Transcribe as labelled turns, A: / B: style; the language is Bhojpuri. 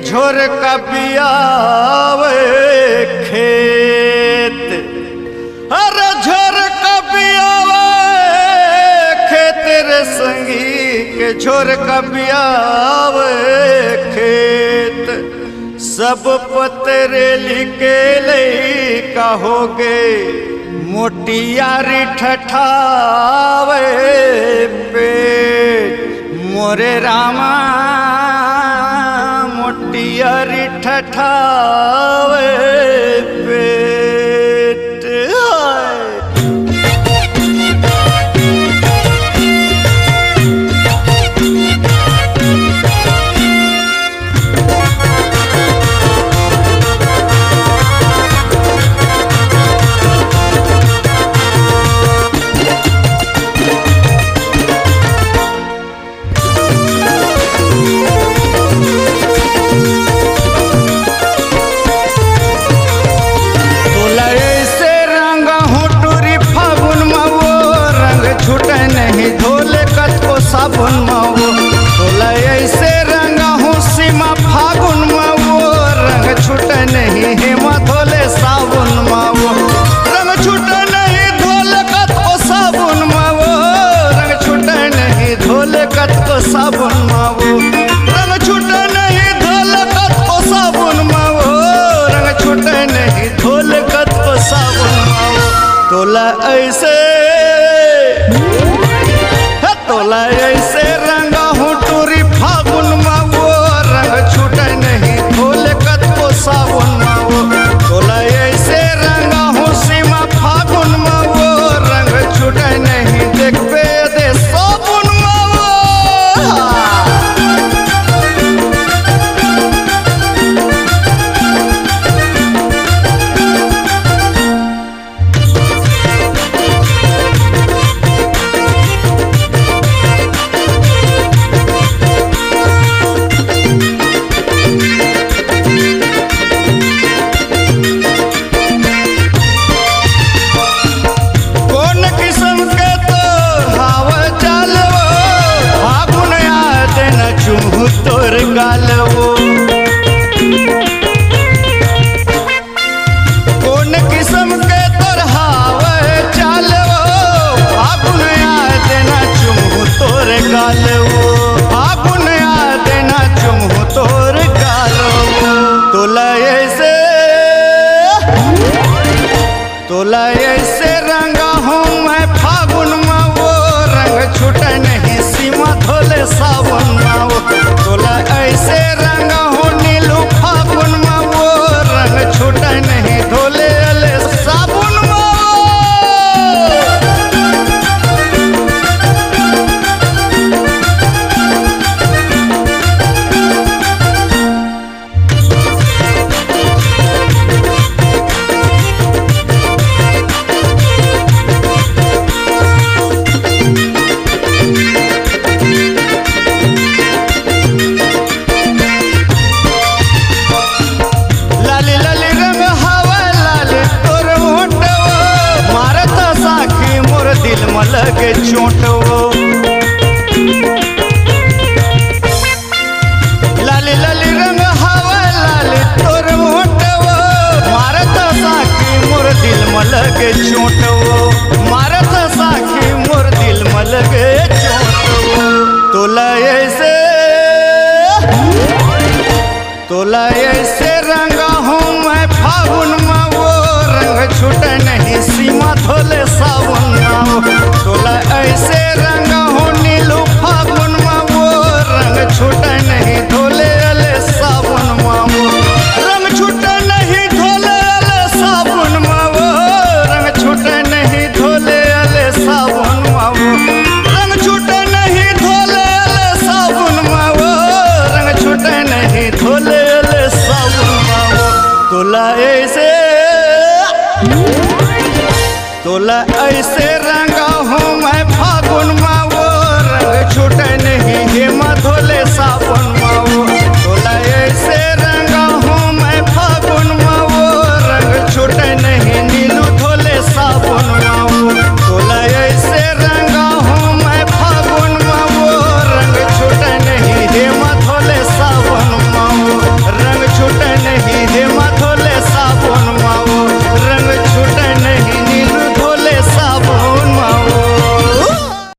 A: झोर कबियावे खेत, अरे झोर कबियावे खेत रे संगी के झोर कबियावे खेत। सब पतरे लिखे ले कहोगे मोटियारी ठठावे पेट मोरे रामा मोटियारी ठठावे पेट। साबुन माओ तोला ऐसे रंगा हूँ सीमा फागुन माओ रंग छूट नहीं हेमा धोले साबुन माओ रंग छूट नहीं धोले कत को साबुन माओ रंग छूट नहीं धोले कत को साबुन माओ रंग छूट नहीं धोले कत को साबुन माओ रंग छूट नहीं धोले कत को साबुन माओ तोला ऐसे तोला ऐसे रंगा हूँ टूरी फागुन माओ रंग छूट नहीं धोले कत को साबुन माओ तोला ऐसे रंगा हूँ सीमा फागुन माओ रंग छूट नहीं देखबे दे साबुन तोर गालवो कौन किस्म के तोर हावे चालवो फागुन याद ना चुमू तोर गालवो फागुन याद ना चुमू तोर गालवो तोला ऐसे रंगा हूँ मैं फागुन माओ रंग छूट नहीं सीमा धोले सावन माओ तोला ऐसे रंगा हूँ नीलू फागुन माओ रंग छूट नहीं धोले अले साबुन लगे चोटवो लाली लाली रंग हवा लाली तोर मोटवो मारत साखी मोर दिल में लगे चोटवो मारत साखी मोर दिल में लगे चोटवो तोला ऐसे रंगा हूँ मैं फागुन माओ रंग छूट नहीं सीमा धोले सावन माओ तोला ऐसे रंगा हूँ नीलू फागुन माओ रंग छूट नहीं धोले अले सावन माओ रंग छूट नहीं धोले अले सावन माओ रंग छूट नहीं धोले अले सावन माओ रंग छूट नहीं धोले अले सावन माओ रंग छूट नहीं धोले अले सावन माओ तोला ऐसे